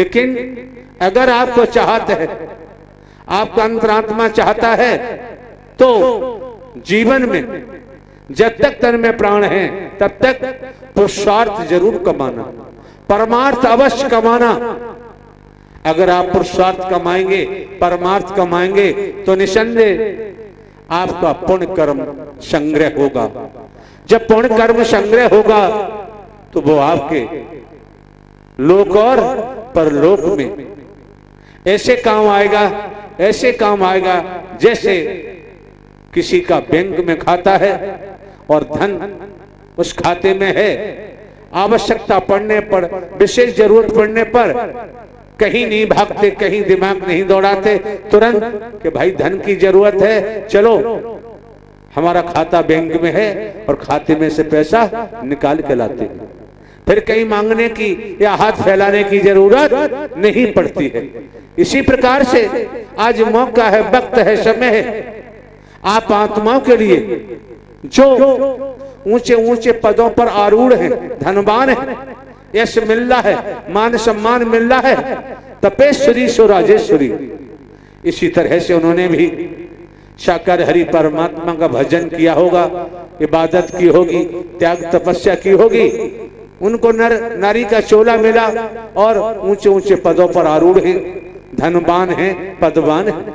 लेकिन अगर आपको चाहत है, आपका अंतरात्मा चाहता है, तो जीवन में जब तक तन में प्राण है तब तक पुरुषार्थ जरूर कमाना, परमार्थ अवश्य कमाना। अगर आप पुरुषार्थ कमाएंगे, परमार्थ कमाएंगे, तो निसंदेह आपका पुण्य कर्म संग्रह होगा। जब पुण्य कर्म संग्रह होगा तो वो आपके लोक और परलोक में ऐसे काम आएगा, ऐसे काम आएगा जैसे किसी का बैंक में खाता है और धन उस खाते में है, आवश्यकता पड़ने पर, विशेष जरूरत पड़ने पर कहीं नहीं भागते, कहीं दिमाग नहीं दौड़ाते, तुरंत कि भाई धन की जरूरत है, चलो हमारा खाता बैंक में है, और खाते में से पैसा निकाल के लाते हैं। फिर कहीं मांगने की या हाथ फैलाने की जरूरत नहीं पड़ती है। इसी प्रकार से आज मौका है, वक्त है, समय है, आप आत्माओं के लिए जो ऊंचे ऊंचे पदों पर आरूढ़ हैं, धनवान है, यश मिल रहा है, मान सम्मान मिल रहा है, तपेश्वरी सो राजेश्वरी, इसी तरह से उन्होंने भी साकार हरि परमात्मा का भजन किया होगा, इबादत की होगी, त्याग तपस्या की होगी, उनको नर नारी का चोला मिला और ऊंचे ऊंचे पदों पर आरूढ़ हैं, धनवान हैं, पदवान हैं।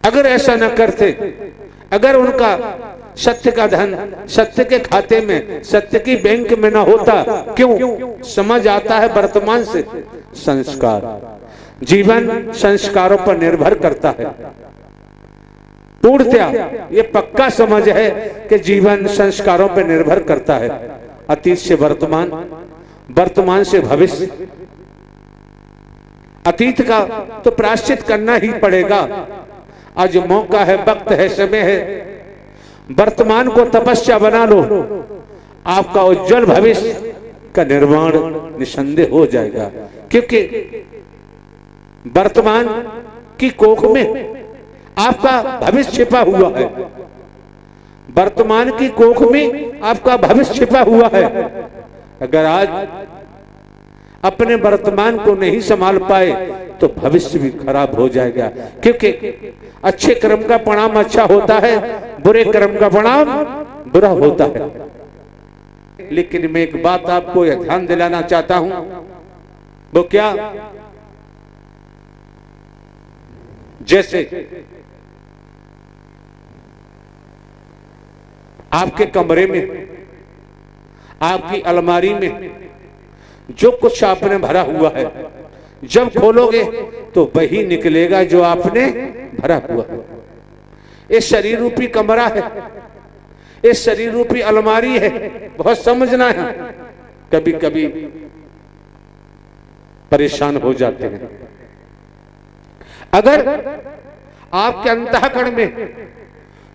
अगर ऐसा न करते, अगर उनका सत्य का धन सत्य के खाते में, सत्य की बैंक में न होता, क्यों? समझ आता है वर्तमान से संस्कार, जीवन संस्कारों पर निर्भर करता है। पूर्णतया ये पक्का समझ है कि जीवन संस्कारों पर निर्भर करता है। अतीत से वर्तमान, वर्तमान से भविष्य। अतीत का तो प्रायश्चित करना ही पड़ेगा। आज मौका है, वक्त है, समय है, वर्तमान को तपस्या बना लो, आपका उज्जवल भविष्य का निर्माण निसंदेह हो जाएगा। क्योंकि वर्तमान की कोख में आपका भविष्य छिपा हुआ है, वर्तमान की कोख में आपका भविष्य छिपा हुआ है। अगर आज अपने वर्तमान को नहीं संभाल पाए तो भविष्य भी खराब हो जाएगा। क्योंकि अच्छे कर्म का परिणाम अच्छा होता है, बुरे कर्म का परिणाम बुरा होता है। लेकिन मैं एक बात आपको ध्यान दिलाना चाहता हूं, वो क्या? जैसे आपके कमरे में, आपकी अलमारी में जो कुछ आपने भरा हुआ है, जब खोलोगे तो वही निकलेगा जो आपने भरा हुआ है। ये शरीर रूपी कमरा है, ये शरीर रूपी अलमारी है, बहुत समझना है। कभी कभी परेशान हो जाते हैं। अगर आपके अंतःकरण में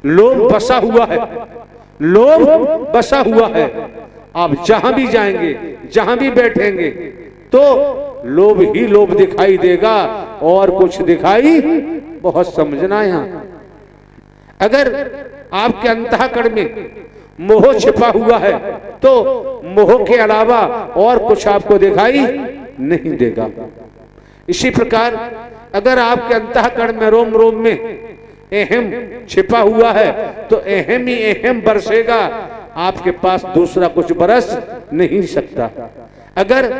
लोभ बसा हुआ है, लोभ बसा हुआ है, आप जहां भी जाएंगे, जहां भी बैठेंगे, तो लोभ ही लोभ दिखाई देगा और कुछ दिखाई, बहुत समझना है यहां। अगर आपके अंतःकरण में मोह छिपा हुआ है तो मोह के अलावा और कुछ आपको दिखाई नहीं देगा। इसी प्रकार अगर आपके अंतःकरण में, रोम रोम में अहम छिपा हुआ है तो अहम ही अहम बरसेगा, आपके पास दूसरा कुछ बरस नहीं सकता। अगर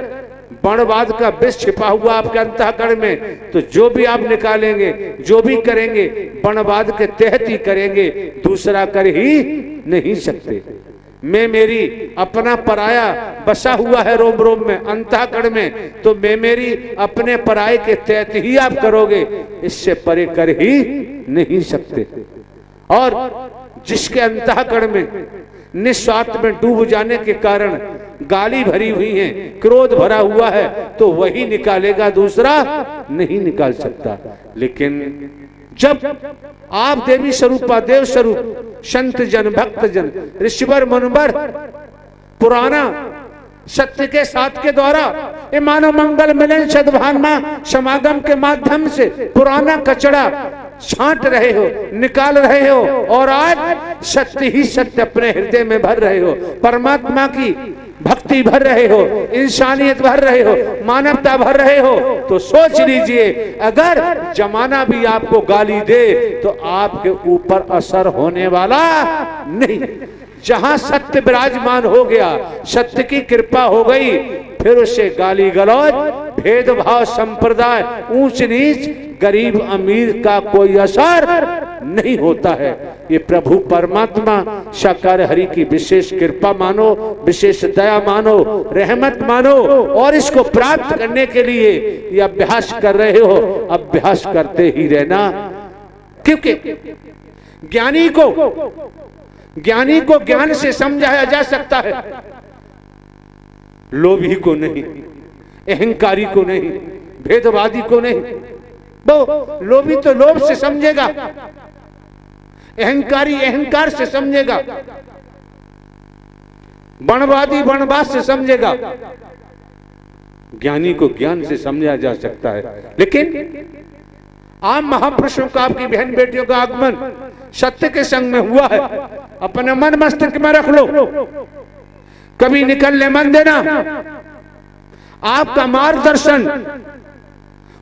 वर्णवाद का विष छिपा हुआ आपके अंतःकरण में तो जो भी आप निकालेंगे, जो भी करेंगे, वर्णवाद के तहत ही करेंगे, दूसरा कर ही नहीं सकते। मैं मेरी अपना पराया बसा हुआ है रोम रोम में, अंतःकरण में, तो मैं मेरी अपने पराये के तहत ही आप करोगे, इससे परे कर ही नहीं सकते। और जिसके अंतःकरण में निस्वार्थ में डूब जाने के कारण गाली भरी हुई है, क्रोध भरा हुआ है, तो वही निकालेगा, दूसरा नहीं निकाल सकता। लेकिन जब आप देवी स्वरूपा, देव स्वरूप, संत जन, भक्त जन, ऋषिवर मुनिवर पुराना सत्य के साथ के द्वारा ये मानव मंगल मिलन सद्भावना समागम के माध्यम से पुराना कचरा छांट रहे हो, निकाल रहे हो, और आज सत्य ही सत्य अपने हृदय में भर रहे हो। परमात्मा की भक्ति भर रहे हो, इंसानियत भर रहे हो, मानवता भर रहे हो, तो सोच लीजिए अगर जमाना भी आपको गाली दे तो आपके ऊपर असर होने वाला नहीं। जहां सत्य विराजमान हो गया, सत्य की कृपा हो गई, फिर उससे गाली गलौज, भेदभाव, संप्रदाय, ऊंच नीच, गरीब अमीर का कोई असर नहीं होता है। ये प्रभु परमात्मा साकार हरि की विशेष कृपा मानो, विशेष दया मानो, रहमत मानो, और इसको प्राप्त करने के लिए ये अभ्यास कर रहे हो, अभ्यास करते ही रहना। क्योंकि ज्ञानी को ज्ञान से समझाया जा सकता है, लोभी को नहीं, अहंकारी को नहीं, भेदवादी को नहीं। वो लोभी तो लोभ से समझेगा, अहंकारी अहंकार से समझेगा, वनवादी वनवाद से समझेगा। ज्ञानी को ज्ञान से समझा जा सकता है। लेकिन आम महापुरुषों का, आपकी बहन बेटियों का आगमन सत्य के संग में हुआ है, अपने मन मस्तिष्क में रख लो, कभी निकलने मन देना। आपका मार्गदर्शन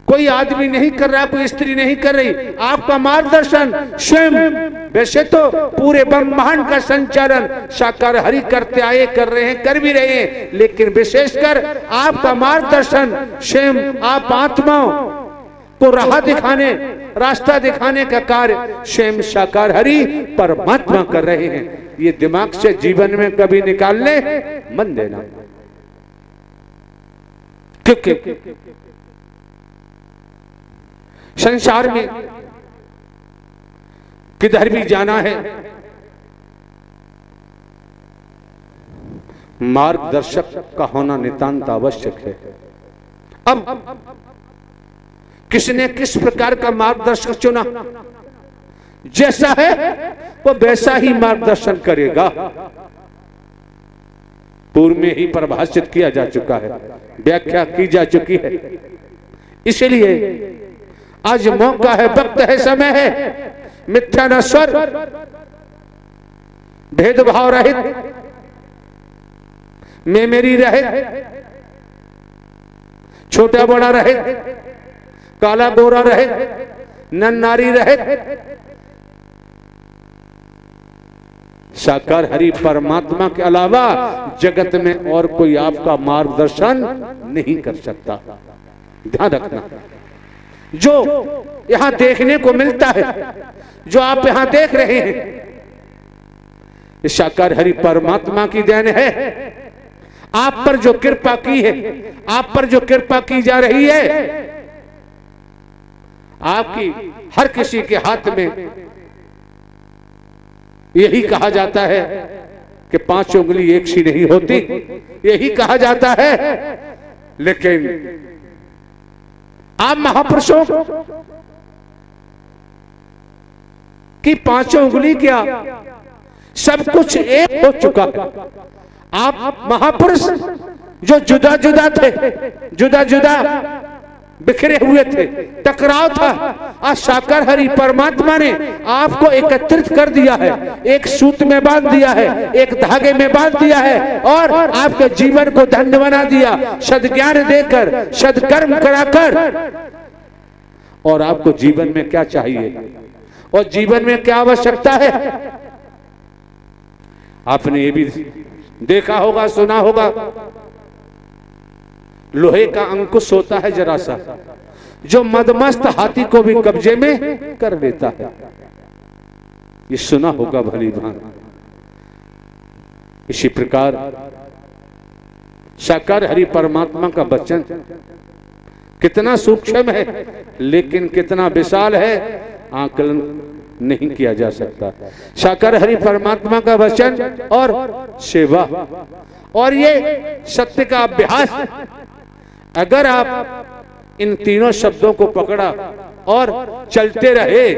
कोई आदमी नहीं कर रहा, कोई स्त्री नहीं कर रही, आपका मार्गदर्शन स्वयं। वैसे तो पूरे ब्रह्मांड का संचालन साकार हरि करते आए, कर रहे हैं, कर भी रहे हैं, लेकिन विशेषकर आपका मार्गदर्शन स्वयं आप आत्माओं को राह दिखाने, रास्ता दिखाने का कार्य स्वयं साकार हरि परमात्मा कर रहे हैं। ये दिमाग से जीवन में कभी निकालने मन देना, क्योंकि संसार में किधर भी जाना है, मार्गदर्शक का होना नितांत आवश्यक है। अब किसने किस प्रकार का मार्गदर्शक चुना, जैसा है वो वैसा ही मार्गदर्शन करेगा। पूर्व में ही परिभाषित किया जा चुका है, व्याख्या की जा चुकी है। इसलिए आज मौका है, वक्त है, समय है, मिथ्या न स्वर, भेदभाव रहित, मैं मेरी रहित, छोटा बड़ा रहित, काला गोरा रहित, नर नारी रहित, साकार हरि परमात्मा के अलावा जगत में और कोई आपका मार्गदर्शन नहीं कर सकता। ध्यान रखना, जो यहां देखने को मिलता है, जो आप यहां देख रहे हैं, इस साकार हरि परमात्मा की देन है। आप पर जो कृपा की है, आप पर जो कृपा की जा रही है, आपकी हर किसी के हाथ में यही कहा जाता है कि 5 उंगली एक सी नहीं होती, यही कहा जाता है। लेकिन आप महापुरुषों की 5 उंगली क्या, सब कुछ एक हो चुका है। आप महापुरुष जो जुदा जुदा थे, जुदा जुदा बिखरे हुए थे, टकराव था, आज साकार हरि परमात्मा ने आपको एकत्रित कर दिया है, एक सूत में बांध दिया है, एक धागे में बांध दिया है, और आपके जीवन को धन्य बना दिया, सद्ज्ञान देकर, सद्कर्म कराकर। और आपको जीवन में क्या चाहिए और जीवन में क्या आवश्यकता है, आपने ये भी देखा होगा, सुना होगा। लोहे का अंकुश होता है जरा सा, जो मदमस्त हाथी को भी कब्जे में कर लेता है। ये सुना होगा भली भांति। इसी प्रकार साकार हरि परमात्मा का वचन कितना सूक्ष्म है, लेकिन कितना विशाल है, आकलन नहीं किया जा सकता। साकार हरि परमात्मा का वचन और सेवा और ये सत्य का अभ्यास, अगर आप इन तीनों शब्दों को पकड़ा और चलते रहे,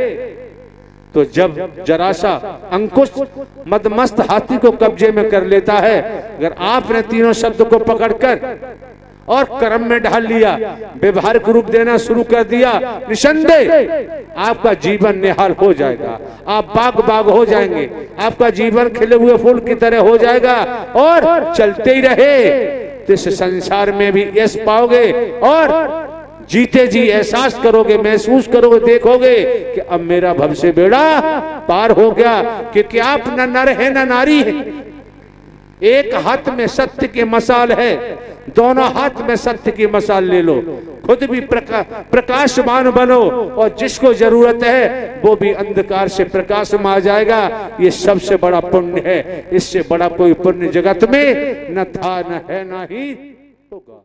तो जब जरा सा अंकुश मदमस्त हाथी को कब्जे में कर लेता है, अगर आपने तीनों शब्द को पकड़कर और कर्म में ढाल लिया, व्यवहारिक रूप देना शुरू कर दिया, निसंदेह आपका जीवन निहाल हो जाएगा, आप बाग बाग हो जाएंगे, आपका जीवन खिले हुए फूल की तरह हो जाएगा और चलते ही रहे तो इस संसार में भी यश पाओगे और जीते जी एहसास करोगे, महसूस करोगे, देखोगे कि अब मेरा भवसे बेड़ा पार हो गया, क्योंकि आप न नर है न नारी है। एक हाथ में सत्य की मसाल है, दोनों हाथ में सत्य की मसाल ले लो, खुद भी प्रकाशमान बनो और जिसको जरूरत है वो भी अंधकार से प्रकाश में आ जाएगा। ये सबसे बड़ा पुण्य है, इससे बड़ा कोई पुण्य जगत में न था, न है, न ही होगा।